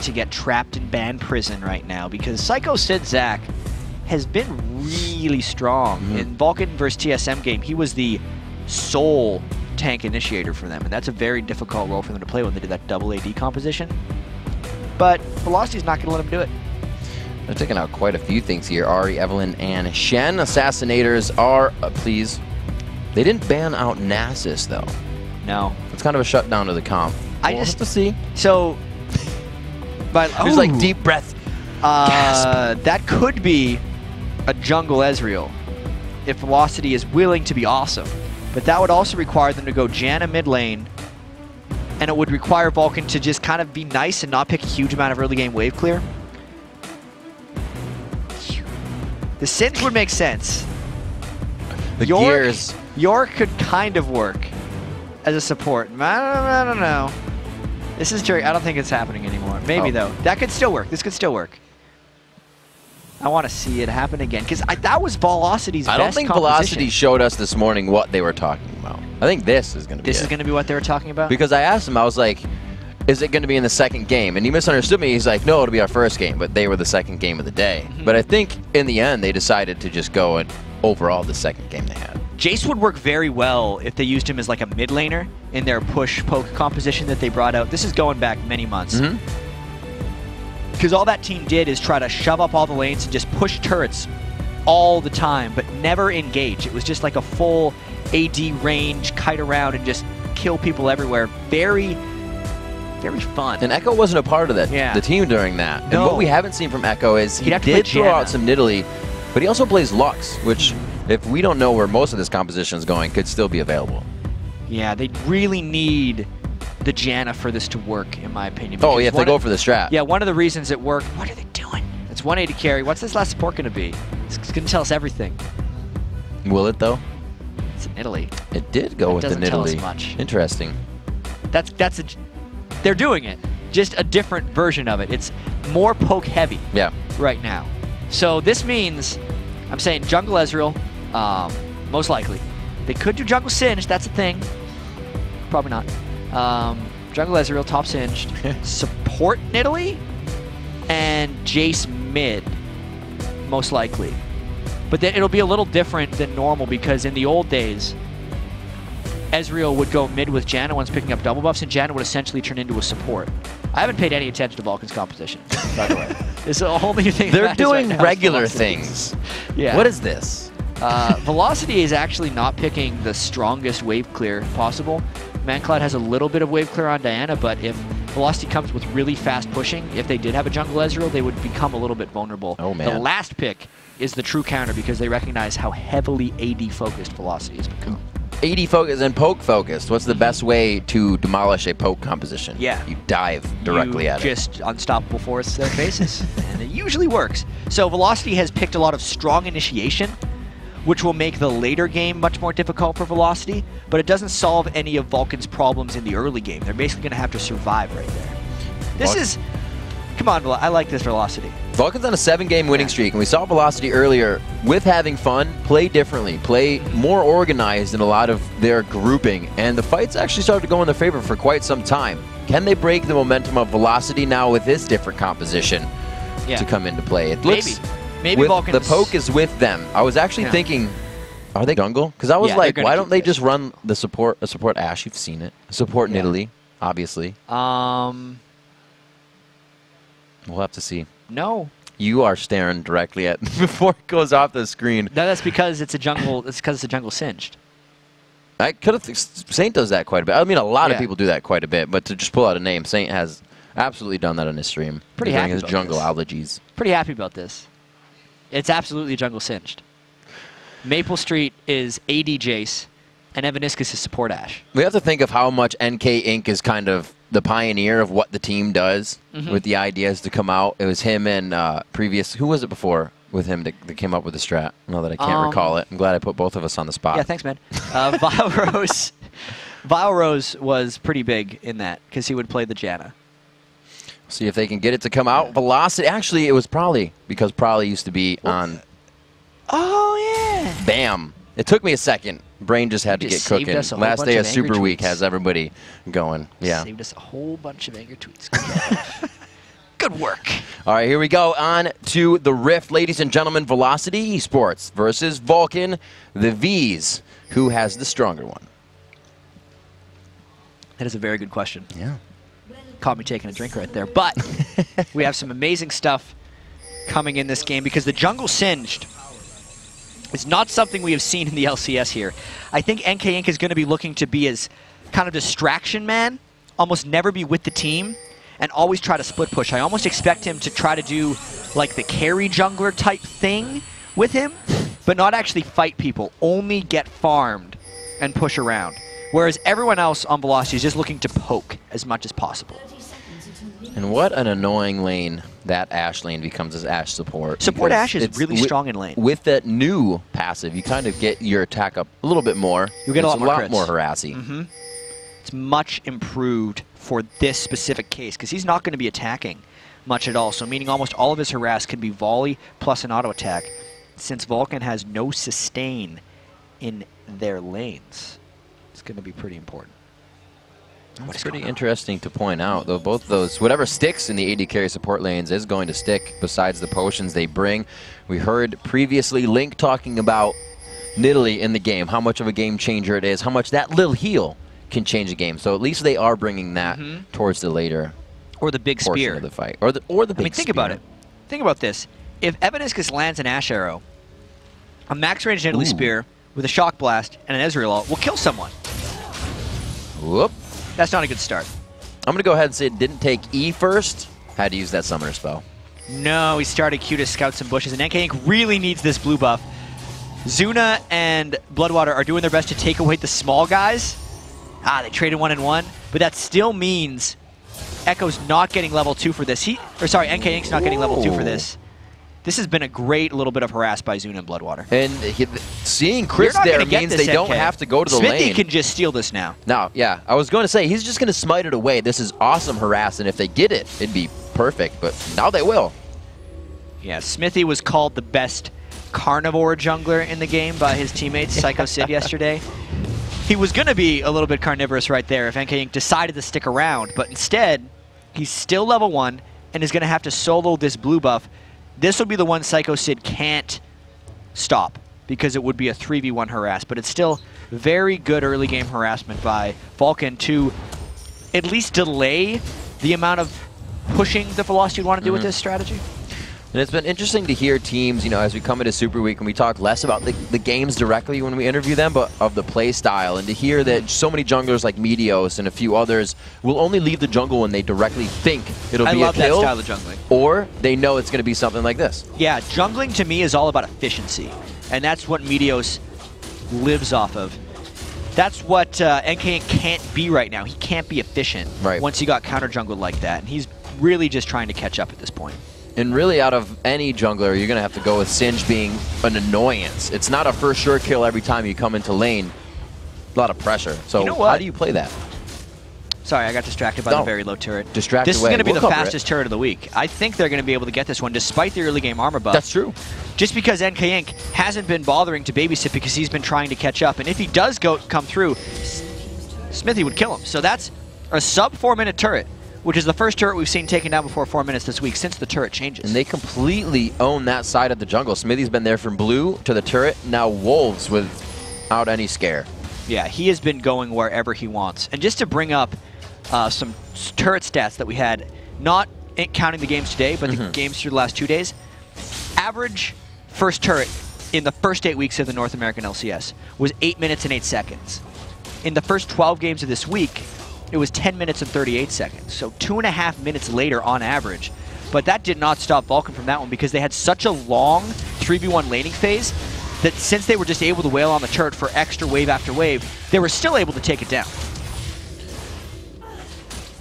to get trapped in ban prison right now because Sycho Sid Zach has been really strong. In Vulcan versus TSM game, he was the sole tank initiator for them, and that's a very difficult role for them to play when they do that double AD composition. But Velocity's not going to let him do it. They're taking out quite a few things here. Ari, Evelyn, and Shen. Assassinators are, please. They didn't ban out Nasus, though. No. It's kind of a shutdown to the comp. I We'll just have to see. So, but There's like deep breath. Gasp. That could be a jungle Ezreal if Velocity is willing to be awesome. But that would also require them to go Janna mid lane, and it would require Vulcan to just kind of be nice and not pick a huge amount of early game wave clear. The Singe would make sense. The gears. York could kind of work as a support. I don't know. This is Jerry. I don't think it's happening anymore. Maybe though. That could still work. This could still work. I want to see it happen again because that was Velocity's best I don't think Velocity showed us this morning what they were talking about. I think this is going to be This is going to be what they were talking about? Because I asked him, I was like, is it going to be in the second game? And he misunderstood me. He's like, no, it'll be our first game, but they were the second game of the day. But I think in the end, they decided to just go and overall the second game they had. Jace would work very well if they used him as like a mid laner in their push-poke composition that they brought out. This is going back many months. Because all that team did is try to shove up all the lanes and just push turrets all the time, but never engage. It was just like a full AD range, kite around, and just kill people everywhere. Very, very fun. And Ecco wasn't a part of that, the team during that. And what we haven't seen from Ecco is he did throw out some Nidalee, but he also plays Lux, which, if we don't know where most of this composition is going, could still be available. Yeah, they really need the Janna for this to work, in my opinion. Oh, yeah, if they go for the strat. Yeah, one of the reasons it worked. What are they doing? It's 180 carry. What's this last support going to be? It's going to tell us everything. Will it, though? It's in Italy. It did go with the Nidalee. Tell us much. Interesting. They're doing it. Just a different version of it. It's more poke heavy right now. So this means, I'm saying jungle Ezreal, most likely. They could do jungle Singed, that's a thing. Probably not. Jungle Ezreal, top Singed. Support Nidalee, and Jace mid, most likely. But then it'll be a little different than normal because in the old days, Ezreal would go mid with Janna once picking up double buffs, and Janna would essentially turn into a support. I haven't paid any attention to Vulcan's composition, by the way. It's a whole new thing. They're doing regular things. Yeah. What is this? Velocity is actually not picking the strongest wave clear possible. Mancloud has a little bit of wave clear on Diana, but if Velocity comes with really fast pushing, if they did have a jungle Ezreal, they would become a little bit vulnerable. Oh, man. The last pick is the true counter because they recognize how heavily AD-focused Velocity has become. AD focused and poke focused. What's the best way to demolish a poke composition? Yeah. You dive directly at it. Just unstoppable force their faces. And it usually works. So Velocity has picked a lot of strong initiation, which will make the later game much more difficult for Velocity, but it doesn't solve any of Vulcan's problems in the early game. They're basically going to have to survive right there. This is... Come on, I like this Velocity. Vulcan's on a 7-game winning streak, and we saw Velocity earlier with having fun, play differently, play more organized in a lot of their grouping, and the fights actually started to go in their favor for quite some time. Can they break the momentum of Velocity now with this different composition to come into play? It looks Maybe Vulcan's... The poke is with them. I was actually thinking, are they jungle? Because I was like, why don't they just run the support, a support Ashe? You've seen it. A support Nidalee, obviously. We'll have to see. No. You are staring directly at before it goes off the screen. No, that's because it's a jungle. It's because it's a jungle Singed. I could have. Saint does that quite a bit. I mean, a lot of people do that quite a bit. But to just pull out a name, Saint has absolutely done that on his stream. Pretty happy his about jungle this. allergies. Pretty happy about this. It's absolutely jungle Singed. maplestreet is AD Jace, and Evaniskus is support Ashe. We have to think of how much NK Inc. is kind of the pioneer of what the team does with the ideas to come out. It was him and previous... Who was it before with him that came up with the strat? Now that I can't recall it. I'm glad I put both of us on the spot. Yeah, thanks, man. Vilrose was pretty big in that because he would play the Janna. See if they can get it to come out. Velocity. Actually, it was Probably because Probably used to be on... Oh, yeah. Bam. It took me a second. Brain just had to get cooking. Last day of Super Week has everybody going. Yeah. Saved us a whole bunch of anger tweets. Good work. All right, here we go. On to the Rift, ladies and gentlemen. Velocity eSports versus Vulcan, the V's. Who has the stronger one? That is a very good question. Yeah. Caught me taking a drink right there. But we have some amazing stuff coming in this game because the jungle singed is not something we have seen in the LCS here. I think NK Inc. is going to be looking to be as kind of distraction man, almost never be with the team, and always try to split push. I almost expect him to try to do like the carry jungler type thing with him, but not actually fight people, only get farmed and push around. Whereas everyone else on Velocity is just looking to poke as much as possible. And what an annoying lane that Ashe lane becomes as Ashe support. Support Ashe is really strong in lane. With that new passive, you kind of get your attack up a little bit more. You get a lot more harassy. It's much improved for this specific case because he's not going to be attacking much at all. So meaning almost all of his harass can be volley plus an auto attack since Vulcan has no sustain in their lanes. It's going to be pretty important. It's pretty interesting to point out, though, both those, whatever sticks in the AD carry support lanes is going to stick besides the potions they bring. We heard previously Link talking about Nidalee in the game, how much of a game changer it is, how much that little heal can change a game. So at least they are bringing that towards the later or the big spear of the fight. Or the big I mean, think about it. Think about this. If Evaniskus lands an Ashe arrow, a max range Nidalee spear with a shock blast and an Ezreal ult will kill someone. Whoop. That's not a good start. I'm going to go ahead and say it didn't take E first. Had to use that summoner spell. No, he started Q to scout some bushes, and NK Inc. really needs this blue buff. Zuna and BloodWater are doing their best to take away the small guys. They traded 1-1, but that still means Ecco's not getting level 2 for this. NK Inc.'s not getting level 2 for this. This has been a great little bit of harass by Zuna and BloodWater. And seeing Cris there means they don't have to go to the lane. Xmithie can just steal this now. No, yeah. I was going to say, he's just going to smite it away. This is awesome harass, and if they get it, it'd be perfect. But now they will. Yeah, Xmithie was called the best carnivore jungler in the game by his teammates, Sycho Sid, yesterday. He was going to be a little bit carnivorous right there if NK Inc. decided to stick around, but instead, he's still level 1 and is going to have to solo this blue buff. This will be the one Sycho Sid can't stop because it would be a 3v1 harass, but it's still very good early game harassment by Vulcan to at least delay the amount of pushing the Velocity would want to do with this strategy. And it's been interesting to hear teams, as we come into Super Week and we talk less about the games directly when we interview them, but of the play style. And to hear that so many junglers like Meteos and a few others will only leave the jungle when they directly think it'll be a kill. I love that style of jungling. Or they know it's going to be something like this. Yeah, jungling to me is all about efficiency. And that's what Meteos lives off of. That's what NK can't be right now. He can't be efficient once he got counter jungled like that. And he's really just trying to catch up at this point. And really, out of any jungler, you're going to have to go with Singe being an annoyance. It's not a first sure kill every time you come into lane. A lot of pressure. So how do you play that? Sorry, I got distracted by the very low turret. This is going to be the fastest turret of the week. I think they're going to be able to get this one despite the early game armor buff. That's true. Just because NK Inc. hasn't been bothering to babysit because he's been trying to catch up. And if he does come through, Xmithie would kill him. So that's a sub 4-minute turret, which is the first turret we've seen taken down before 4 minutes this week since the turret changes. And they completely own that side of the jungle. Xmithie's been there from blue to the turret, now Wolves without any scare. Yeah, he has been going wherever he wants. And just to bring up some turret stats that we had, not counting the games today, but the games through the last 2 days, average first turret in the first 8 weeks of the North American LCS was 8 minutes and 8 seconds. In the first 12 games of this week, it was 10 minutes and 38 seconds, so 2.5 minutes later on average. But that did not stop Vulcan from that one because they had such a long 3v1 laning phase that since they were just able to wail on the turret for extra wave after wave, they were still able to take it down.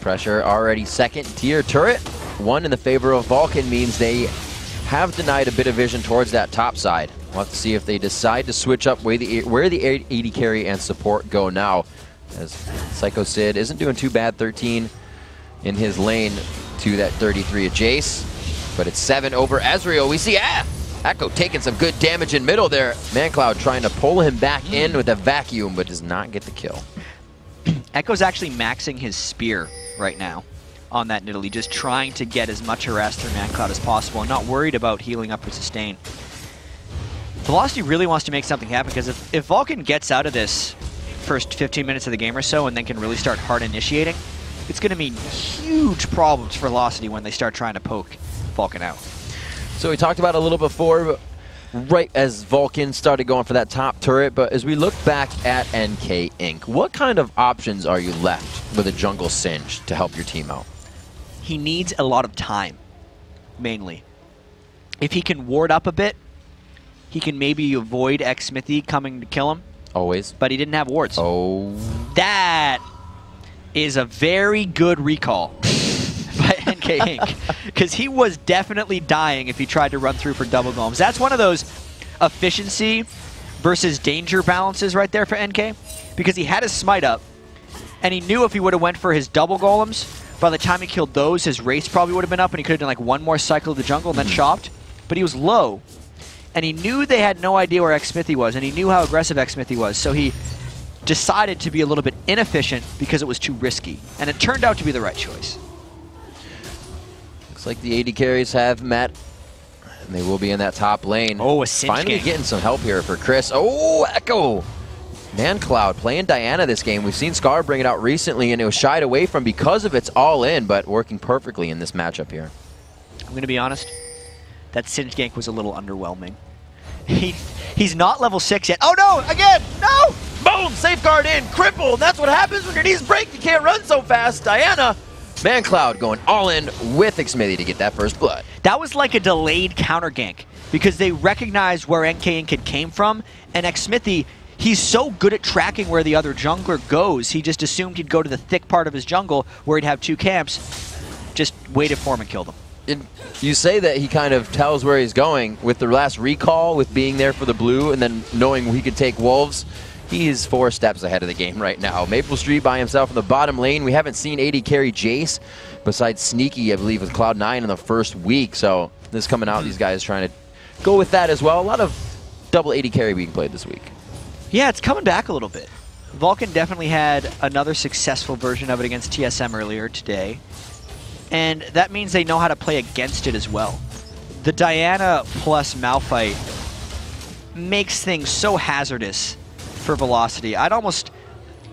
Pressure already second tier turret. 1 in the favor of Vulcan means they have denied a bit of vision towards that top side. We'll have to see if they decide to switch up where the AD carry and support go now. As Sycho Sid isn't doing too bad, 13 in his lane to that 33 of Jace. But it's 7 over Ezreal. We see Ecco taking some good damage in middle there. mancloud trying to pull him back in with a vacuum, but does not get the kill. Ecco's actually maxing his spear right now on that Nidalee, just trying to get as much harass through mancloud as possible and not worried about healing up for sustain. Velocity really wants to make something happen, because if Vulcan gets out of this first 15 minutes of the game or so and then can really start hard initiating, it's going to mean huge problems for Velocity when they start trying to poke Vulcan out. So we talked about it a little before, right as Vulcan started going for that top turret, but as we look back at NK Inc., what kind of options are you left with a jungle Singe to help your team out? He needs a lot of time, mainly. If he can ward up a bit, he can maybe avoid Xmithie coming to kill him. Always. But he didn't have wards. Oh. That is a very good recall by NK Inc. Because he was definitely dying if he tried to run through for double golems. That's one of those efficiency versus danger balances right there for NK. Because he had his smite up, and he knew if he would have went for his double golems, by the time he killed those, his race probably would have been up, and he could have done like one more cycle of the jungle and then chopped. But he was low, and he knew they had no idea where Xmithie was, and he knew how aggressive Xmithie was, so he decided to be a little bit inefficient because it was too risky, and it turned out to be the right choice. Looks like the AD carries have met, and they will be in that top lane. Oh, a Singe Finally game. getting some help here for Cris. Oh, Ecco! mancloud playing Diana this game. We've seen Scar bring it out recently, and it was shied away from because of its all-in, but working perfectly in this matchup here. I'm going to be honest. That Singe gank was a little underwhelming. He's not level 6 yet. Oh no! Again! No! Boom! Safeguard in! Crippled! That's what happens when your knees break! You can't run so fast! Diana! mancloud going all in with Xmithie to get that first blood. That was like a delayed counter gank because they recognized where NK Inc. came from, and Xmithie, he's so good at tracking where the other jungler goes, he just assumed he'd go to the thick part of his jungle where he'd have 2 camps, just waited for him and killed him. And you say that he kind of tells where he's going. With the last recall, with being there for the blue, and then knowing he could take wolves, he is 4 steps ahead of the game right now. maplestreet by himself in the bottom lane. We haven't seen AD carry Jace, besides Sneaky, I believe, with Cloud9 in the first week. So this coming out, these guys trying to go with that as well. A lot of double AD carry being played this week. Yeah, it's coming back a little bit. Vulcan definitely had another successful version of it against TSM earlier today. And that means they know how to play against it as well. The Diana plus Malphite makes things so hazardous for Velocity.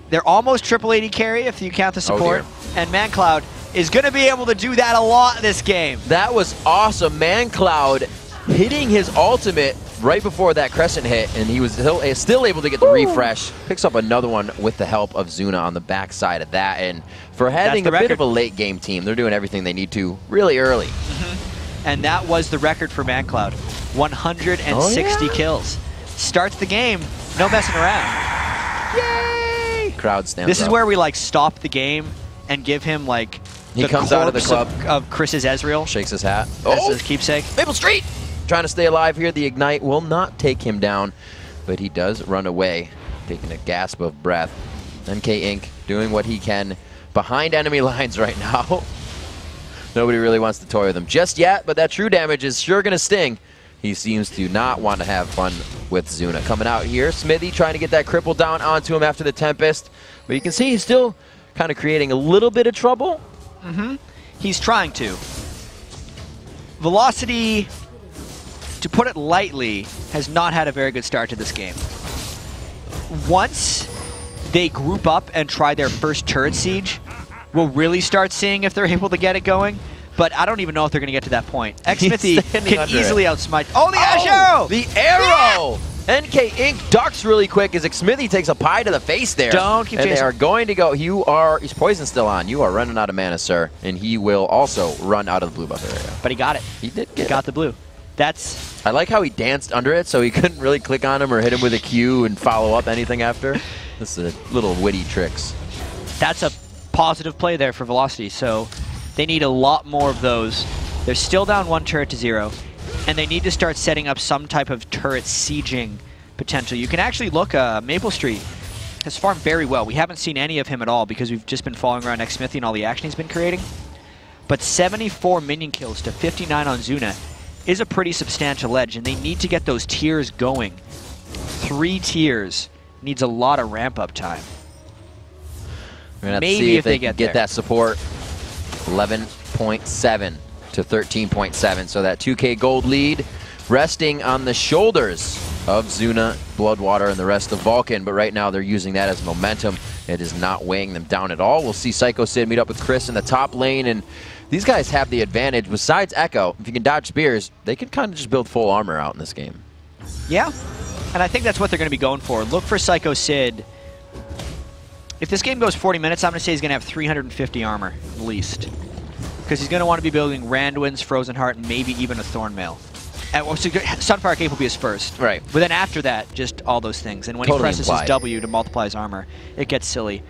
They're almost triple AD carry if you count the support. Oh, and mancloud is going to be able to do that a lot this game. That was awesome. mancloud hitting his ultimate right before that Crescent hit, and he was still able to get the refresh. Picks up another one with the help of Zuna on the backside of that. And for having a bit of a late game team, they're doing everything they need to really early. And that was the record for mancloud. 160 kills. Starts the game, no messing around. Yay! Crowd stands This is up. where we like stop the game and give him like he comes out of the club of Chris's Ezreal. Shakes his hat. That's his keepsake. maplestreet! Trying to stay alive here. The Ignite will not take him down, but he does run away, taking a gasp of breath. NK Inc. doing what he can behind enemy lines right now. Nobody really wants to toy with him just yet, but that true damage is sure going to sting. He seems to not want to have fun with Zuna. Coming out here, Xmithie trying to get that cripple down onto him after the Tempest, but you can see he's still kind of creating a little bit of trouble. He's trying to. Velocity, to put it lightly, has not had a very good start to this game. Once they group up and try their first turret siege, we'll really start seeing if they're able to get it going. But I don't even know if they're going to get to that point. Xmithie can easily outsmite. Oh, the arrow! The arrow! Yeah! NK Inc. ducks really quick as Xmithie takes a pie to the face there. Don't keep chasing. And they are going to go. His poison's still on. You are running out of mana, sir. And he will also run out of the blue buff area. But he got it. He did get it. Got the blue. That's... I like how he danced under it so he couldn't really click on him or hit him with a Q and follow up anything after. This is little witty tricks. That's a positive play there for Velocity, so they need a lot more of those. They're still down 1 turret to 0, and they need to start setting up some type of turret sieging potential. You can actually look, maplestreet has farmed very well. We haven't seen any of him at all because we've just been following around Xmithie and all the action he's been creating. But 74 minion kills to 59 on Zuna is a pretty substantial edge, and they need to get those tiers going. 3 tiers needs a lot of ramp-up time. We're gonna have to see if they can get that support 11.7 to 13.7. So that 2K gold lead resting on the shoulders of Zuna, BloodWater, and the rest of Vulcan. But right now they're using that as momentum. It is not weighing them down at all. We'll see Sycho Sid meet up with Cris in the top lane, and these guys have the advantage. Besides Ecco, if you can dodge spears, they can kind of just build full armor out in this game. Yeah, and I think that's what they're going to be going for. Look for Sycho Sid. If this game goes 40 minutes, I'm going to say he's going to have 350 armor, at least. Because he's going to want to be building Randwinds, Frozen Heart, and maybe even a Thornmail. Sunfire Cape will be his first. Right. But then after that, just all those things. And when he presses his W to multiply his armor, it gets silly.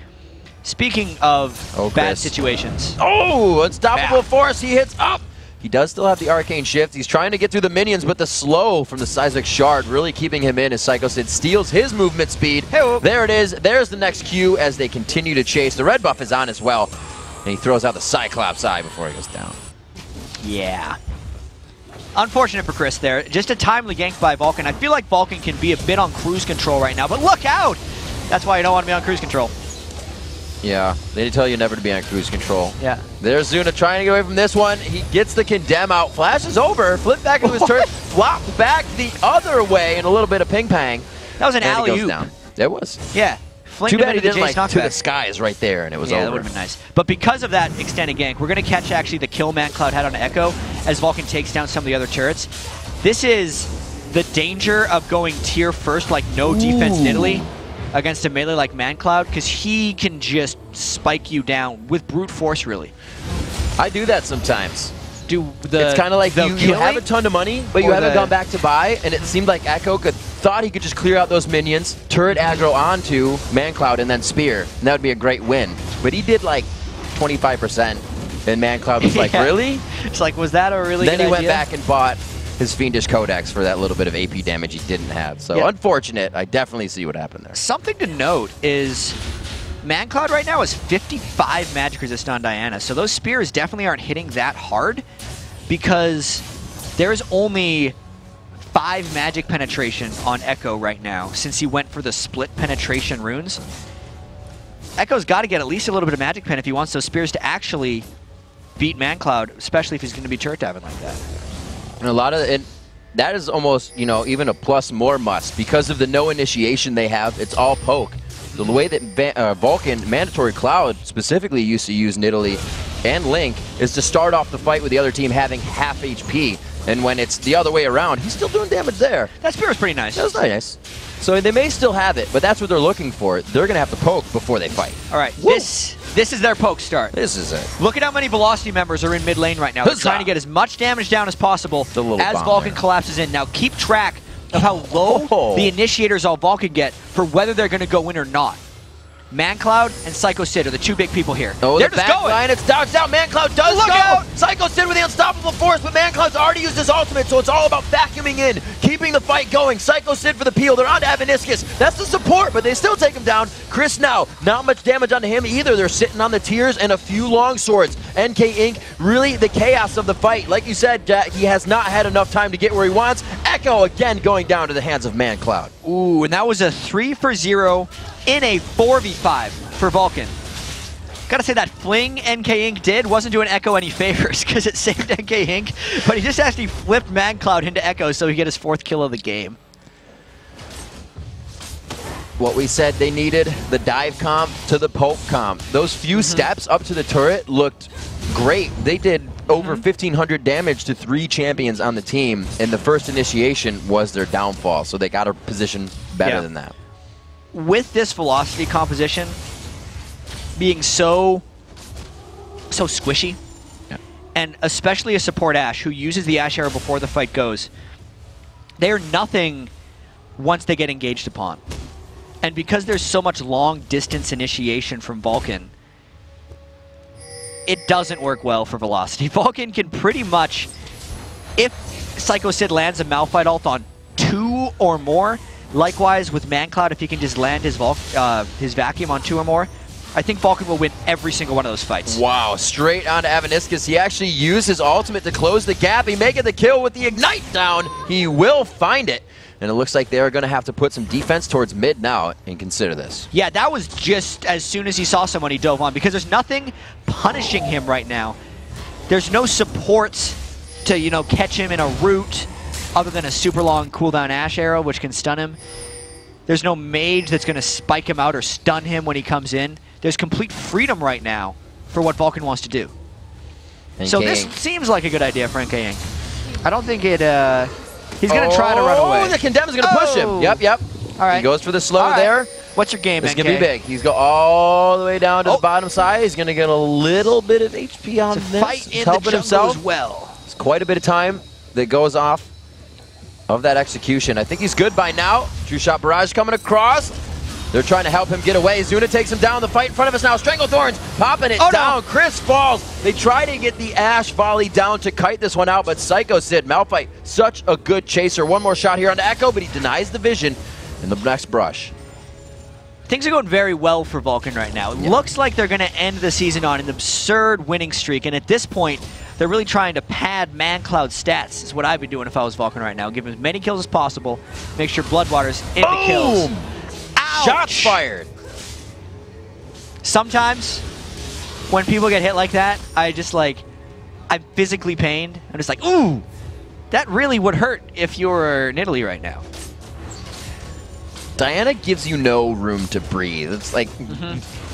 Speaking of bad situations. Oh, unstoppable force. He hits up. He does still have the arcane shift. He's trying to get through the minions, but the slow from the seismic shard really keeping him in as Sycho Sid steals his movement speed. There it is. There's the next Q as they continue to chase. The red buff is on as well. And he throws out the Cyclops Eye before he goes down. Yeah. Unfortunate for Cris there. Just a timely gank by Vulcan. I feel like Vulcan can be a bit on cruise control right now, but look out! That's why you don't want to be on cruise control. Yeah, they tell you never to be on cruise control. Yeah. There's Zuna trying to get away from this one. He gets the condemn out, flashes over, flip back into his turret, flop back the other way, and a little bit of ping-pang. That was an alley-oop. It was. Yeah. Too bad he didn't to the skies right there, and it was over. Yeah, that would have been nice. But because of that extended gank, we're going to catch actually the kill mancloud had on Ecco as Vulcan takes down some of the other turrets. This is the danger of going tier first, like no defense Nidalee, against a melee like mancloud, because he can just spike you down with brute force, really. I do that sometimes. It's kind of like you have a ton of money, but you haven't gone back to buy, and it seemed like Ecco thought he could just clear out those minions, turret aggro onto mancloud, and then spear, and that would be a great win. But he did like 25%, and mancloud was like, really? It's like, was that a really good idea? Then he went back and bought his Fiendish Codex for that little bit of AP damage he didn't have. So unfortunate. I definitely see what happened there. Something to note is mancloud right now is 55 magic resist on Diana, so those spears definitely aren't hitting that hard because there's only 5 magic penetration on Ecco right now since he went for the split penetration runes. Ecco's got to get at least a little bit of magic pen if he wants those spears to actually beat mancloud, especially if he's going to be turret diving like that. And a lot of it, that is almost, you know, even a plus more must because of the no initiation they have. It's all poke. The way that Vulcan, Mandatory Cloud specifically used to use Nidalee and Link is to start off the fight with the other team having half HP. And when it's the other way around, he's still doing damage there. That spear was pretty nice. That was nice. So they may still have it, but that's what they're looking for. They're going to have to poke before they fight. All right, this is their poke start. This is it. Look at how many Velocity members are in mid lane right now. They're trying to get as much damage down as possible as Vulcan collapses in. Now keep track of how low the initiators all Vulcan get for whether they're going to go in or not. mancloud and Sycho Sid are the two big people here. Oh, they're just going. Line, it's dodged out. mancloud does go. Out. Sycho Sid with the unstoppable force, but mancloud's already used his ultimate, so it's all about vacuuming in, keeping the fight going. Sycho Sid for the peel. They're on to Evaniskus. That's the support, but they still take him down. Cris now, not much damage onto him either. They're sitting on the tiers and a few long swords. NK Inc. really the chaos of the fight. Like you said, he has not had enough time to get where he wants. Ecco again going down to the hands of mancloud. Ooh, and that was a 3-for-0 in a 4v5 for Vulcan. Gotta say that fling NK Inc. did wasn't doing Ecco any favors because it saved NK Inc. But he just actually flipped mancloud into Ecco so he get his 4th kill of the game. What we said they needed, the dive comp to the poke comp. Those few steps up to the turret looked great. They did over 1,500 damage to 3 champions on the team, and the first initiation was their downfall, so they got a position better than that. With this velocity composition being so squishy, and especially a support Ashe who uses the Ashe arrow before the fight goes, they are nothing once they get engaged upon. And because there's so much long distance initiation from Vulcan, it doesn't work well for velocity. Vulcan can pretty much, if Sycho Sid lands a Malphite ult on 2 or more, likewise with mancloud, if he can just land his vacuum on 2 or more, I think Vulcan will win every single one of those fights. Wow, straight on to Evaniskus. He actually used his ultimate to close the gap. He may get the kill with the Ignite down. He will find it. And it looks like they're going to have to put some defense towards mid now and consider this. Yeah, that was just as soon as he saw someone he dove on because there's nothing punishing him right now There's no supports to, you know, catch him in a route other than a super long cooldown Ash arrow, which can stun him. There's no mage that's going to spike him out or stun him when he comes in. There's complete freedom right now for what Vulcan wants to do. So this seems like a good idea for NK. I don't think it... he's going to try to run away. Oh, the Condemn is going to push him. Yep. All right. He goes for the slow there. What's your game, It's NK? going to be big. He's go all the way down to the bottom side. He's going to get a little bit of HP on this. Fight in the jungle himself as well. It's quite a bit of time that goes off of that execution. I think he's good by now. True Shot Barrage coming across. They're trying to help him get away. Zuna takes him down. The fight in front of us now. Stranglethorns popping it down. No. Cris falls. They try to get the Ash volley down to kite this one out, but Sycho Sid, Malphite, such a good chaser. One more shot here on Ecco, but he denies the vision in the next brush. Things are going very well for Vulcan right now. It looks like they're going to end the season on an absurd winning streak, and at this point, they're really trying to pad mancloud stats, is what I'd be doing if I was Vulcan right now. Give him as many kills as possible, make sure BloodWater's in the kills. Ouch. Shots fired. Sometimes, when people get hit like that, I'm physically pained. I'm just like, ooh, that really would hurt if you were in Italy right now. Diana gives you no room to breathe. It's like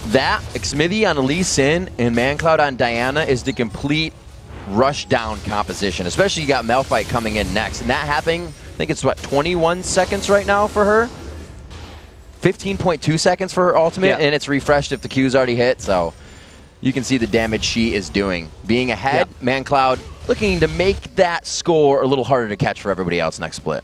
that Xmithie on Lee Sin and mancloud on Diana is the complete rush down composition, especially you got Malphite coming in next. And that happening, I think it's what, 21 seconds right now for her? 15.2 seconds for her ultimate, and it's refreshed if the Q's already hit, so you can see the damage she is doing. Being ahead, mancloud looking to make that score a little harder to catch for everybody else next split.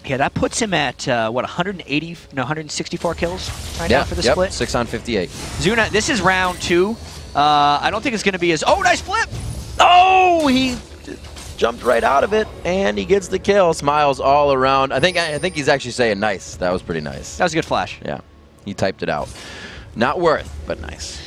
Yeah, that puts him at, what, 164 kills right now for the split? 6 on 58. Zuna, this is round 2. I don't think it's going to be as... Oh, nice flip! Oh, he jumped right out of it, and he gets the kill. Smiles all around. I think he's actually saying nice. That was pretty nice. That was a good flash. Yeah, he typed it out. Not worth, but nice.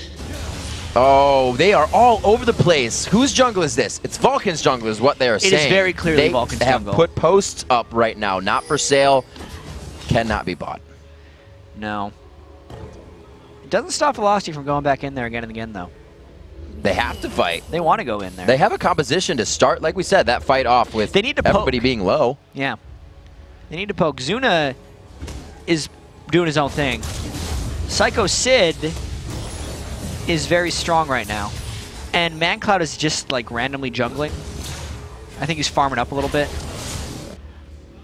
Oh, they are all over the place. Whose jungle is this? It's Vulcan's jungle is what they are saying. It is very clearly Vulcan's jungle. They have put posts up right now. Not for sale. Cannot be bought. No. It doesn't stop Velocity from going back in there again and again, though. They have to fight. They want to go in there. They have a composition to start, like we said, that fight off with they need to everybody being low. Yeah. They need to poke. Zuna is doing his own thing. Sycho Sid is very strong right now. And mancloud is just like randomly jungling. I think he's farming up a little bit.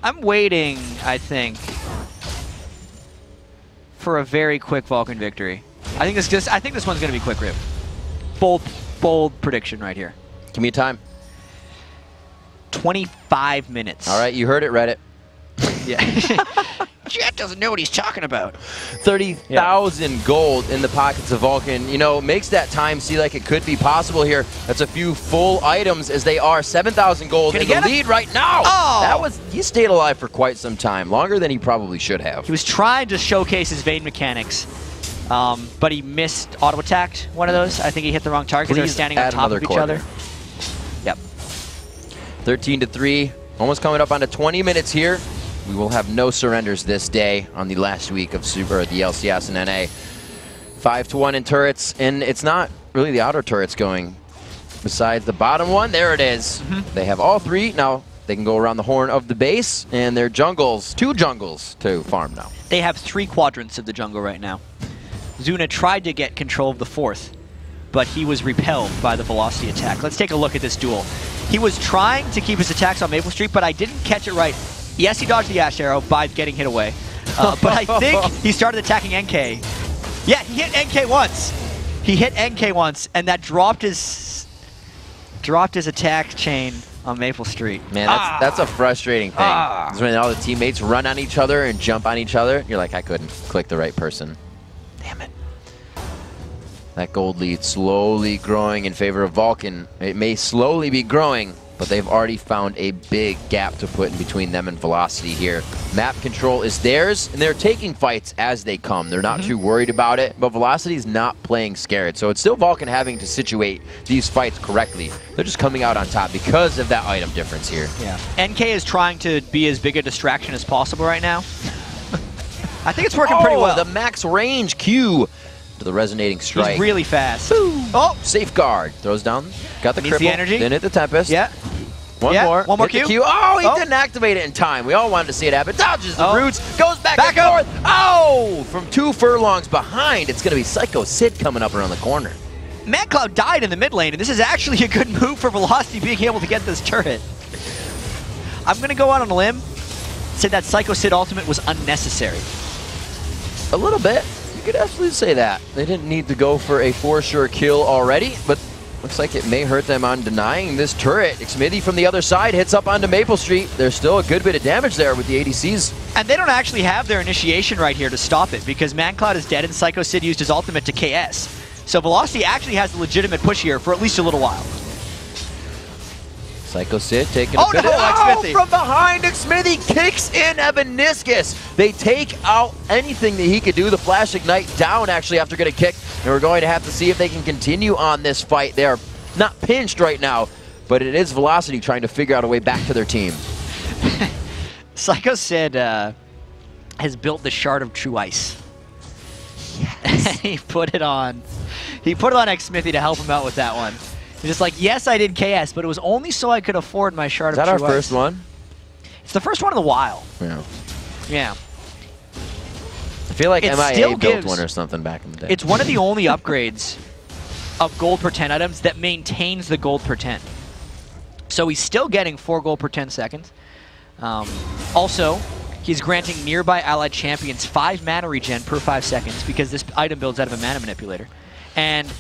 I'm waiting, I think, for a very quick Vulcan victory. I think this one's gonna be quick rip. Bold prediction right here. Give me a time. 25 minutes. All right, you heard it, Reddit. Yeah. Jet doesn't know what he's talking about. 30,000 gold in the pockets of Vulcan. You know, makes that time see like it could be possible here. That's a few full items as they are. 7,000 gold in the lead right now. Oh! He stayed alive for quite some time, longer than he probably should have. He was trying to showcase his Vayne mechanics, but he missed auto-attacked one of those. I think he hit the wrong target because they were standing on top of each other. Yep. 13-3, almost coming up on to 20 minutes here. We will have no surrenders this day on the last week of the LCS and NA. 5-1 in turrets, and it's not really the outer turrets going. Besides the bottom one, there it is. They have all three. Now they can go around the horn of the base, and their jungles, 2 jungles to farm now. They have 3 quadrants of the jungle right now. Zuna tried to get control of the 4th, but he was repelled by the velocity attack. Let's take a look at this duel. He was trying to keep his attacks on Maple Street, but I didn't catch it right. Yes, he dodged the Ash Arrow by getting hit away, but I think he started attacking NK. Yeah, he hit NK once. He hit NK once, and that dropped his attack chain on Maple Street. Man, that's a frustrating thing. It's when all the teammates run on each other and jump on each other. You're like, I couldn't click the right person. Damn it. That gold lead slowly growing in favor of Vulcan. It may slowly be growing, but they've already found a big gap to put in between them and Velocity here. Map control is theirs, and they're taking fights as they come. They're not too worried about it, but Velocity's not playing scared. So it's still Vulcan having to situate these fights correctly. They're just coming out on top because of that item difference here. Yeah. NK is trying to be as big a distraction as possible right now. I think it's working pretty well. The max range Q to the resonating strike. He's really fast. Boom. Oh, safeguard. Throws down. Got the cripple. The energy. Then hit the Tempest. Yeah. One more. One more Hit Q. the Q. Oh, he didn't activate it in time. We all wanted to see it happen. Dodges the roots. Goes back and up. forth. Oh, from 2 furlongs behind, it's going to be Sycho Sid coming up around the corner. mancloud died in the mid lane, and this is actually a good move for Velocity being able to get this turret. I'm going to go out on a limb, say that Sycho Sid ultimate was unnecessary. A little bit. You could absolutely say that. They didn't need to go for a for sure kill already, but looks like it may hurt them on denying this turret. Xmithie from the other side hits up onto Maple Street. There's still a good bit of damage there with the ADCs. And they don't actually have their initiation right here to stop it, because mancloud is dead and Sycho Sid used his ultimate to KS. So Velocity actually has a legitimate push here for at least a little while. Sycho Sid taking a bit of Xmithie. From behind, Xmithie kicks in Evaniskus. They take out anything that he could do. The Flash Ignite down actually after getting kicked. And we're going to have to see if they can continue on this fight. They're not pinched right now, but it is Velocity trying to figure out a way back to their team. Sycho Sid has built the Shard of True Ice. Yes. He put it on. He put it on Xmithie to help him out with that one. He's just like, yes, I did KS, but it was only so I could afford my Shard of True Ice. Is that our first one? It's the first one in a while. Yeah. Yeah. I feel like MIA built one or something back in the day. It's one of the only upgrades of gold per 10 items that maintains the gold per 10. So he's still getting 4 gold per 10 seconds. Also, he's granting nearby allied champions 5 mana regen per 5 seconds because this item builds out of a mana manipulator. And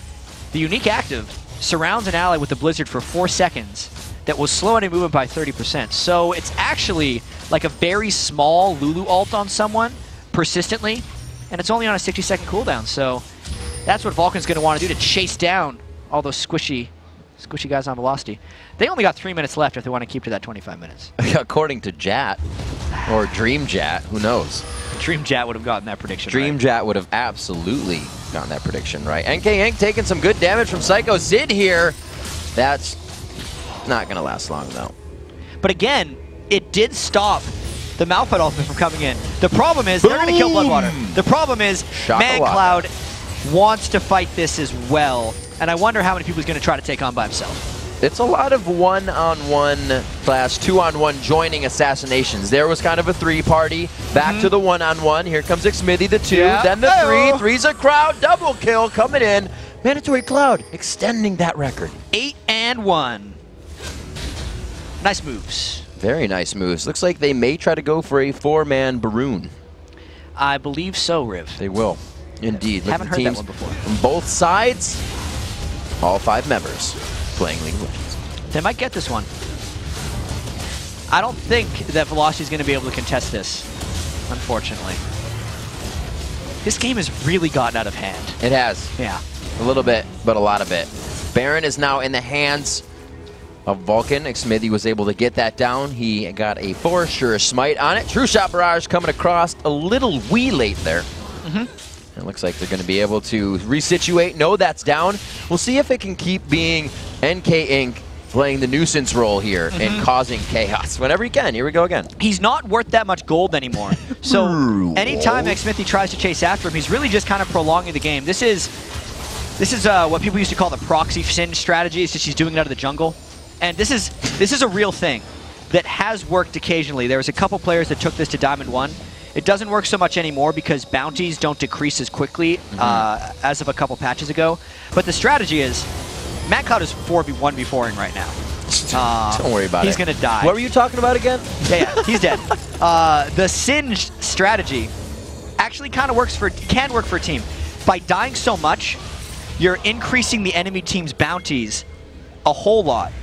the unique active surrounds an ally with a blizzard for 4 seconds that will slow any movement by 30%. So it's actually like a very small Lulu ult on someone persistently, and it's only on a 60-second cooldown. So that's what Vulcan's going to want to do to chase down all those squishy guys on Velocity. They only got 3 minutes left if they want to keep to that 25 minutes. According to Jat, or Dream Jat, who knows? Dream Jat would have gotten that prediction Dream right. Jat would have absolutely gotten that prediction right. NK Inc. taking some good damage from Sycho Sid here. That's not going to last long, though. But again, it did stop the Malphite ultimate from coming in. The problem is they're going to kill BloodWater. The problem is mancloud wants to fight this as well, and I wonder how many people he's going to try to take on by himself. It's a lot of one-on-one slash two-on-one joining assassinations. There was kind of a 3-party. Back to the one-on-one. Here comes Xmithie, the 2, then the 3. 3's a crowd, double kill coming in. Mandatory Cloud extending that record. 8 and 1. Nice moves. Very nice moves. Looks like they may try to go for a 4-man Baroon. I believe so, Riv. They will. Indeed. Haven't heard that one before. From both sides, all 5 members playing League of Legends. They might get this one. I don't think that Velocity is going to be able to contest this, unfortunately. This game has really gotten out of hand. It has. Yeah. A little bit, but a lot of it. Baron is now in the hands of Vulcan. Xmithie was able to get that down. He got a for sure smite on it. True Shot Barrage coming across a little wee late there. It looks like they're going to be able to resituate. No, that's down. We'll see if it can keep being NK Inc. playing the nuisance role here and causing chaos whenever he can. Here we go again. He's not worth that much gold anymore. So anytime Xmithie tries to chase after him, he's really just kind of prolonging the game. This is what people used to call the proxy sin strategy. It's just he's doing it out of the jungle. And this is a real thing that has worked occasionally. There was a couple players that took this to Diamond 1. It doesn't work so much anymore because bounties don't decrease as quickly as of a couple patches ago. But the strategy is, mancloud is 4v1v4ing right now. Don't worry about it. He's going to die. What were you talking about again? Yeah, he's dead. The Singe strategy actually kind of can work for a team. By dying so much, you're increasing the enemy team's bounties a whole lot.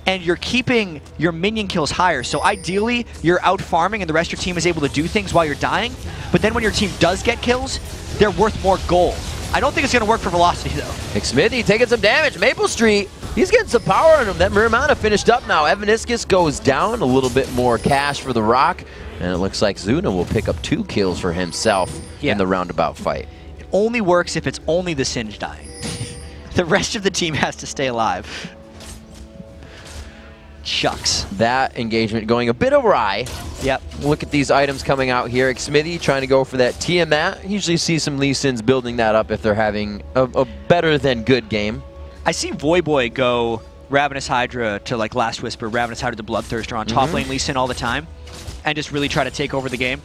And you're keeping your minion kills higher. So ideally, you're out farming and the rest of your team is able to do things while you're dying. But then when your team does get kills, they're worth more gold. I don't think it's going to work for Velocity, though. Xmithie taking some damage. Maple Street, he's getting some power on him. That Miramana finished up now. Evaniskus goes down. A little bit more cash for the Rock. And it looks like Zuna will pick up 2 kills for himself in the roundabout fight. It only works if it's only the Singe dying. The rest of the team has to stay alive. Shucks. That engagement going a bit awry. Yep. Look at these items coming out here. Xmithie trying to go for that Tiamat. Usually see some Lee Sins building that up if they're having a better than good game. I see Voyboy go Ravenous Hydra to like Last Whisper, Ravenous Hydra to Bloodthirster on top lane Lee Sin all the time, and just really try to take over the game.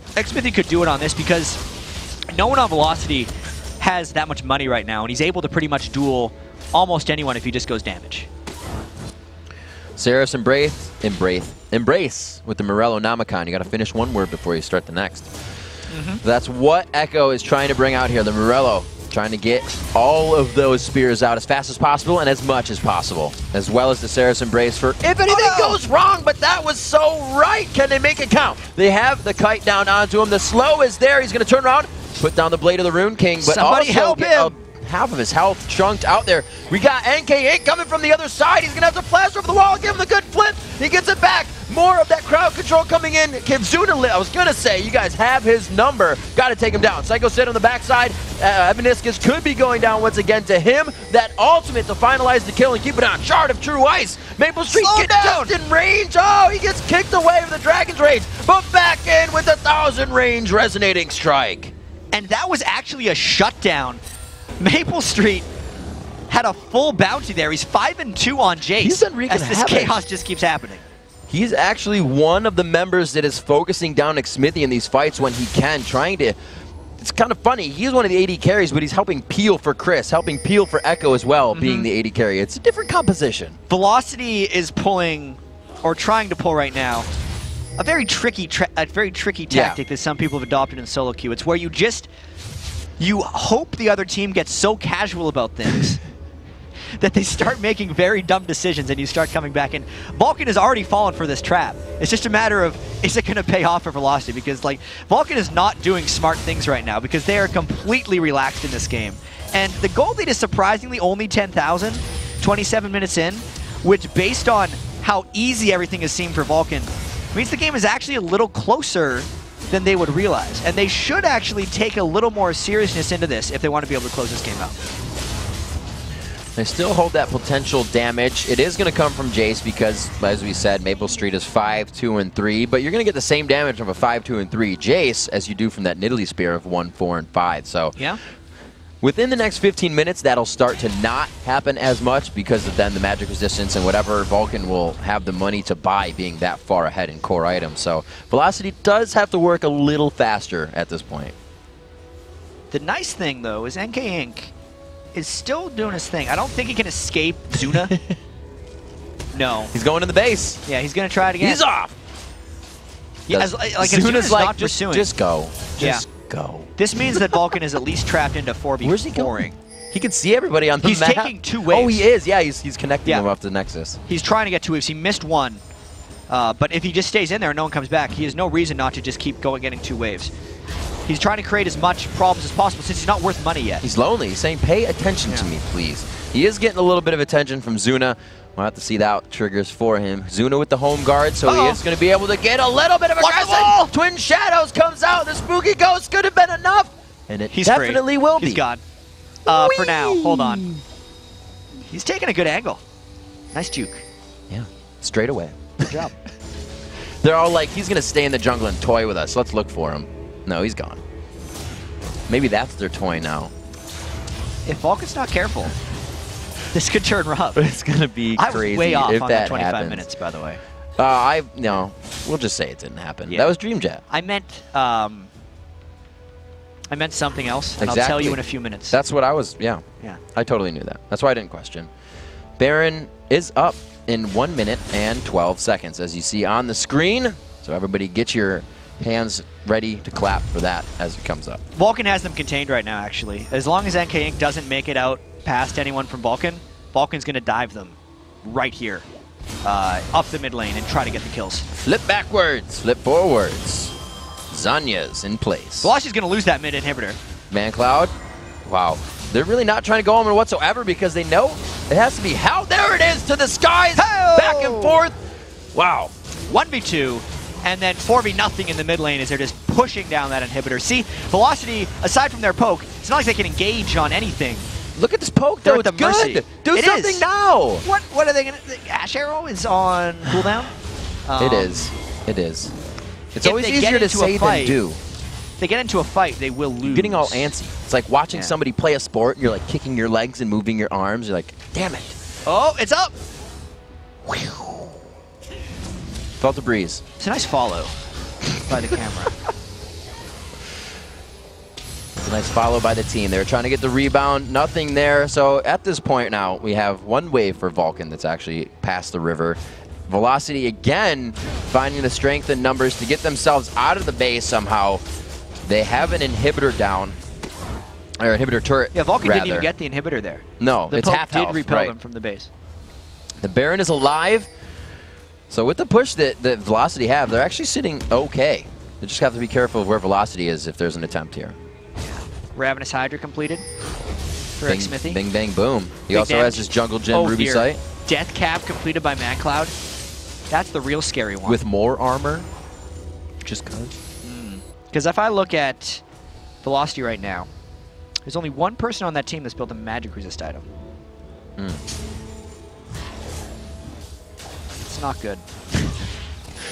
Xmithie could do it on this because no one on Velocity has that much money right now, and he's able to pretty much duel almost anyone if he just goes damage. Saris Embrace with the Morello Namicon. You got to finish one word before you start the next. That's what Ecco is trying to bring out here. The Morello trying to get all of those spears out as fast as possible and as much as possible, as well as the Saris Embrace for if anything goes wrong, but that was so right. Can they make it count? They have the kite down onto him. The slow is there. He's going to turn around, put down the Blade of the Rune King, but somebody also help him. Half of his health chunked out there. We got NK8 coming from the other side. He's going to have to flash over the wall, give him the good flip. He gets it back. More of that crowd control coming in. Can Zuna I was going to say, you guys have his number. Got to take him down. Sycho sit on the backside. Evaniskus could be going down once again to him. That ultimate to finalize the kill and keep it on. Shard of True Ice. maplestreet gets just in range. Oh, he gets kicked away with the Dragon's Rage. But back in with the 1,000 range resonating strike. And that was actually a shutdown. maplestreet had a full bounty there. He's 5-2 on Jace. He's done wreaking as this havoc. chaos just keeps happening. He's actually one of the members that is focusing down Xmithie in these fights when he can, trying to... It's kind of funny. He's one of the AD carries, but he's helping peel for Cris, helping peel for Ecco as well, being the AD carry. It's a different composition. Velocity is pulling, or trying to pull right now, a very tricky tactic that some people have adopted in solo queue. It's where you hope the other team gets so casual about things that they start making very dumb decisions and you start coming back in. Vulcan has already fallen for this trap. It's just a matter of, is it going to pay off for Velocity? Because like Vulcan is not doing smart things right now because they are completely relaxed in this game. And the gold lead is surprisingly only 10,000, 27 minutes in, which based on how easy everything has seemed for Vulcan, means the game is actually a little closer than they would realize. And they should actually take a little more seriousness into this if they want to be able to close this game out. They still hold that potential damage. It is going to come from Jace because, as we said, maplestreet is 5, 2, and 3, but you're going to get the same damage from a 5, 2, and 3 Jace as you do from that Nidalee Spear of 1, 4, and 5. So yeah, within the next 15 minutes, that'll start to not happen as much because of then the magic resistance and whatever Vulcan will have the money to buy being that far ahead in core items. So Velocity does have to work a little faster at this point. The nice thing, though, is NK Inc. is still doing his thing. I don't think he can escape Zuna. No. He's going in the base. Yeah, he's going to try it again. He's off. Yeah, Zuna's like, just go. Just go. This means that Vulcan is at least trapped into 4v4. Where's he going? He can see everybody on the map. He's taking 2 waves. Oh, he is. Yeah, he's connecting them up to the Nexus. He's trying to get 2 waves. He missed 1. But if he just stays in there and no one comes back, he has no reason not to just keep getting 2 waves. He's trying to create as much problems as possible since he's not worth money yet. He's lonely. He's saying, pay attention to me, please. He is getting a little bit of attention from Zuna. We'll have to see that triggers for him. Zuna with the home guard, so he is going to be able to get a little bit of aggression. Twin Shadows comes out. The Spooky Ghost could have been enough. And it definitely will be. He's gone. For now. Hold on. He's taking a good angle. Nice juke. Yeah. Straight away. Good job. They're all like, he's going to stay in the jungle and toy with us. Let's look for him. No, he's gone. Maybe that's their toy now. If Vulcan's not careful, this could turn rough. It's going to be crazy. I was way off if on that the 25 happens. minutes, by the way. No, we'll just say it didn't happen. Yeah. That was Dream Jet. I meant something else, and I'll tell you in a few minutes. That's what I was, yeah. I totally knew that. That's why I didn't question. Baron is up in 1 minute and 12 seconds, as you see on the screen. So everybody get your hands ready to clap for that as it comes up. Vulcan has them contained right now, actually. As long as NK Inc. doesn't make it out past anyone from Vulcan, Vulcan's going to dive them right here, up the mid lane and try to get the kills. Flip backwards, flip forwards. Zanya's in place. Velocity's going to lose that mid inhibitor. mancloud, wow. They're really not trying to go on whatsoever because they know it has to be how. There it is to the skies, back and forth. Wow. 1v2. And then 4v0 in the mid lane as they're just pushing down that inhibitor. See, Velocity, aside from their poke, it's not like they can engage on anything Look at this poke, though. It's good. Mercy. Do something now. What are they going to... Ash Arrow is on cooldown? It is. It is. It's always easier to say than do. If they get into a fight, they will lose. You're getting all antsy. It's like watching somebody play a sport, and you're like kicking your legs and moving your arms. You're like, damn it. Oh, it's up. Felt the breeze. It's a nice follow by the camera. It's a nice follow by the team. They were trying to get the rebound. Nothing there. So at this point now, we have one wave for Vulcan that's actually past the river. Velocity again finding the strength and numbers to get themselves out of the base somehow. They have an inhibitor down. Or inhibitor turret, yeah, Vulcan rather. didn't even get the inhibitor there. No, the it's poke half health. did repel them from the base. The Baron is alive. So with the push that Velocity have, they're actually sitting okay. They just have to be careful of where Velocity is if there's an attempt here. Ravenous Hydra completed for Xmithie. Bing, bang, boom. He also has his Jungle Gym Ruby Sight. Death Cap completed by mancloud. That's the real scary one. With more armor, just because. Because if I look at Velocity right now, there's only one person on that team that's built a magic resist item. It's not good.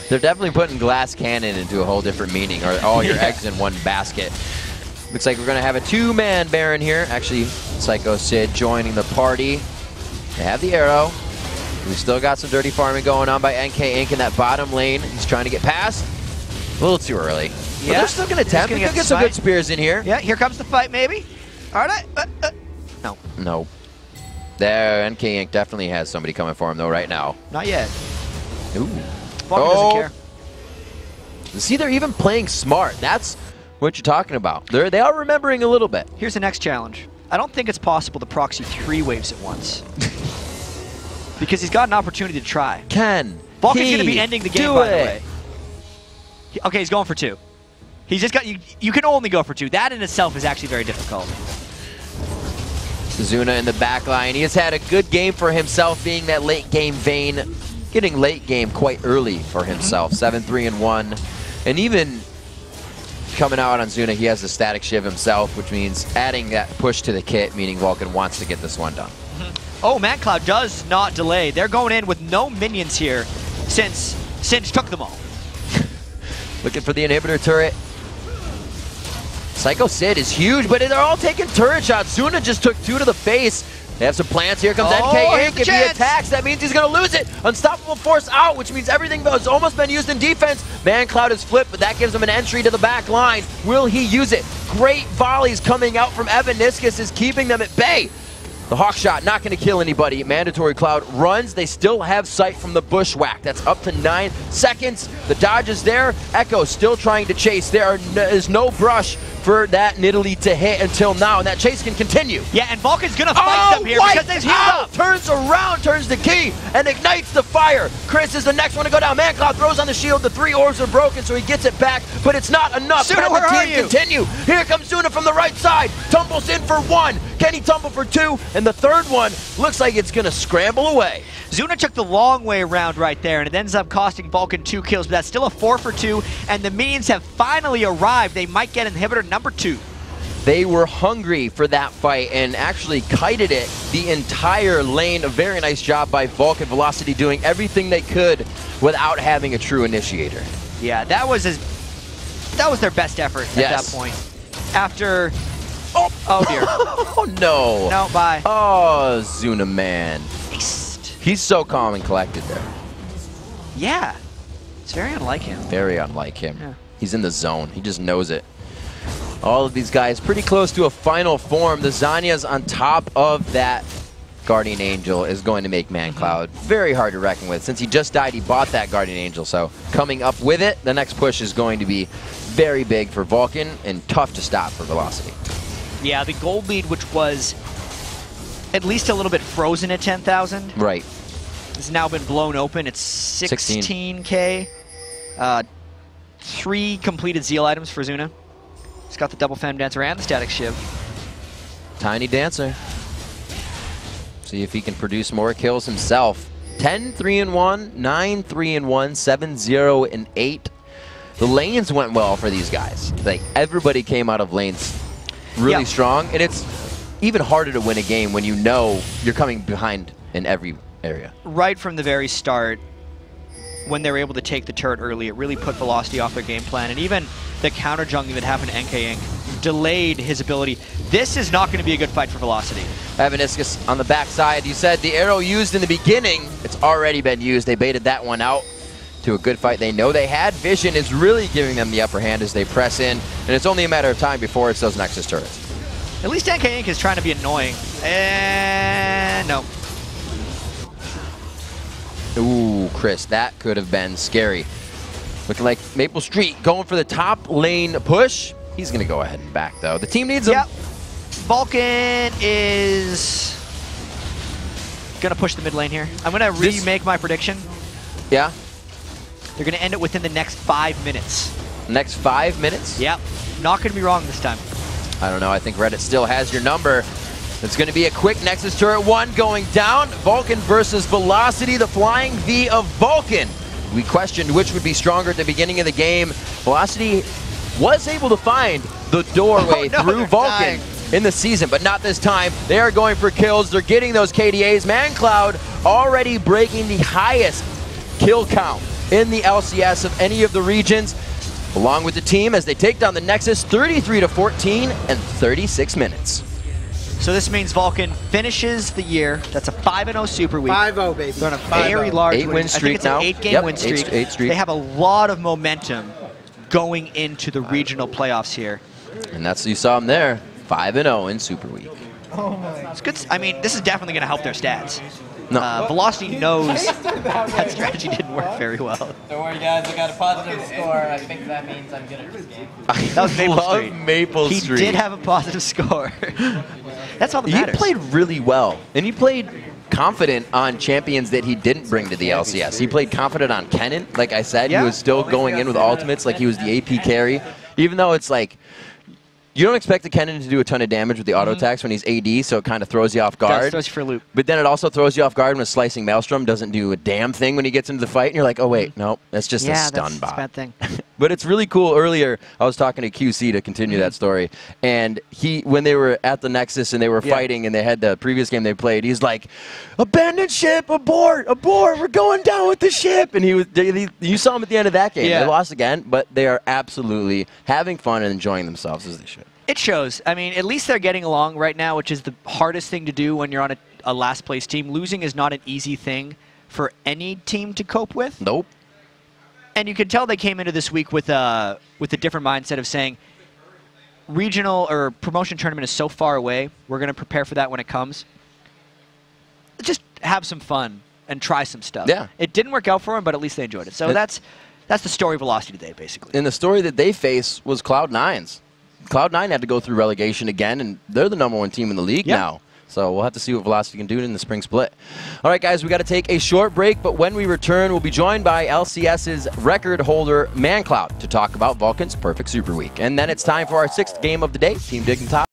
They're definitely putting glass cannon into a whole different meaning, or all your eggs in one basket. Looks like we're going to have a two-man Baron here. Actually, Sycho Sid joining the party. They have the arrow. We still got some dirty farming going on by NK Inc. in that bottom lane. He's trying to get past. A little too early. Yeah, but they're still going to attempt. They could get some good spears in here. Yeah, here comes the fight, maybe. All right. No. No. There, NK Inc. definitely has somebody coming for him, though, right now. Not yet. Ooh. Vulcan doesn't care. See, they're even playing smart. That's what you're talking about. They are remembering a little bit. Here's the next challenge. I don't think it's possible to proxy 3 waves at once. Because he's got an opportunity to try. Vulcan's going to be ending the game, by the way. Okay, he's going for 2. He's just got... You can only go for 2. That in itself is actually very difficult. Zuna in the back line. He has had a good game for himself, being that late game vein. Getting late game quite early for himself. 7-3-1. And even coming out on Zuna, he has the static shiv himself, which means adding that push to the kit, meaning Vulcan wants to get this one done. Oh, mancloud does not delay. They're going in with no minions here since Singe took them all. Looking for the inhibitor turret. Sycho Sid is huge, but they're all taking turret shots. Zuna just took 2 to the face. They have some plans. Here comes NK Inc. If he attacks, that means he's going to lose it. Unstoppable force out, which means everything has almost been used in defense. mancloud is flipped, but that gives him an entry to the back line. Will he use it? Great volleys coming out from Evaniskus is keeping them at bay. The hawk shot not going to kill anybody. Mandatory Cloud runs. They still have sight from the bushwhack. That's up to 9 seconds. The dodge is there. Ecco still trying to chase. There is no brush for that Nidalee to hit until now, and that chase can continue. Yeah, and Vulcan's going to fight them here because they've healed up. Turns around, turns the key, and ignites the fire. Cris is the next one to go down. mancloud throws on the shield. The 3 orbs are broken, so he gets it back, but it's not enough. Zuna, where are you? Continue. Here comes Zuna from the right side. Tumbles in for 1. Can he tumble for 2? And the third one looks like it's going to scramble away. Zuna took the long way around right there, and it ends up costing Vulcan 2 kills, but that's still a 4 for 2, and the minions have finally arrived. They might get inhibitor number 2. They were hungry for that fight and actually kited it the entire lane. A very nice job by Vulcan. Velocity doing everything they could without having a true initiator. Yeah, that was their best effort at that point. After... Oh dear. Oh no. No, bye. Oh, Zuna man. He's so calm and collected there. Yeah. It's very unlike him. Very unlike him. Yeah. He's in the zone. He just knows it. All of these guys pretty close to a final form. The Zanya's on top of that Guardian Angel is going to make mancloud very hard to reckon with. Since he just died, he bought that Guardian Angel. So coming up with it, the next push is going to be very big for Vulcan and tough to stop for Velocity. Yeah, the gold lead, which was at least a little bit frozen at 10,000. Right. Has now been blown open. It's 16K. 3 completed Zeal items for Zuna. He's got the double Femme Dancer and the static shiv. Tiny Dancer. See if he can produce more kills himself. 10-3-1, 9-3-1, 7-0-8. The lanes went well for these guys. Like everybody came out of lanes really strong, and it's even harder to win a game when you know you're coming behind in every area. Right from the very start, when they were able to take the turret early, it really put Velocity off their game plan, and even the counter jungling that happened to NK Inc. delayed his ability. This is not going to be a good fight for Velocity. Evaniskus on the backside. You said the arrow used in the beginning, it's already been used. They baited that one out to a good fight they know they had. Vision is really giving them the upper hand as they press in, and it's only a matter of time before it's those Nexus turrets. At least NK Inc. is trying to be annoying. And no. Ooh, Cris, that could have been scary. Looking like maplestreet going for the top lane push. He's going to go ahead and back, though. The team needs him. Yep. Vulcan is going to push the mid lane here. I'm going to remake my prediction. Yeah? They're going to end it within the next 5 minutes. Next 5 minutes? Yep. Not going to be wrong this time. I don't know. I think Reddit still has your number. It's going to be a quick Nexus turret 1 going down. Vulcan versus Velocity, the flying V of Vulcan. We questioned which would be stronger at the beginning of the game. Velocity was able to find the doorway through Vulcan in the season, but not this time. They are going for kills. They're getting those KDAs. mancloud already breaking the highest kill count in the LCS of any of the regions, along with the team as they take down the Nexus 33-14 in 36 minutes. So this means Vulcan finishes the year. That's a 5-0 Super Week. 5-0, baby. They're on a very large 8-win streak now. I think it's an 8-game win streak. Eight streak. They have a lot of momentum going into the regional playoffs here. And that's, you saw them there, 5-0 in Super Week. Oh my. It's good. I mean, this is definitely going to help their stats. No. Velocity knows that strategy didn't work very well. Don't worry, guys. I got a positive score. I think that means I'm good at this game. That was maplestreet. maplestreet. He did have a positive score. That's all that matters. He played really well, and he played confident on champions that he didn't bring to the LCS. He played confident on Kennen. Like I said, he was still going in with ultimates like he was the AP carry, even though it's like, you don't expect the Kennen to do a ton of damage with the auto attacks when he's AD, so it kind of throws you off guard. It throws you for a loop. But then it also throws you off guard when a Slicing Maelstrom doesn't do a damn thing when he gets into the fight, and you're like, oh wait, no, that's just a stun bot. That's a bad thing. But it's really cool. Earlier, I was talking to QC to continue that story, and when they were at the Nexus and they were fighting and they had the previous game they played, he's like, abandon ship, abort, abort, we're going down with the ship. And you saw him at the end of that game. They lost again, but they are absolutely having fun and enjoying themselves as they should. It shows. I mean, at least they're getting along right now, which is the hardest thing to do when you're on a last place team. Losing is not an easy thing for any team to cope with. Nope. And you can tell they came into this week with a different mindset of saying, regional or promotion tournament is so far away. We're going to prepare for that when it comes. Just have some fun and try some stuff. Yeah. It didn't work out for them, but at least they enjoyed it. So that's the story of Velocity today, basically. And the story that they face was Cloud9's. Cloud9 had to go through relegation again, and they're the #1 team in the league now. So we'll have to see what Velocity can do in the spring split. All right, guys, we got to take a short break, but when we return, we'll be joined by LCS's record holder, mancloud, to talk about Vulcan's perfect Super Week. And then it's time for our 6th game of the day, Team Dig and Top.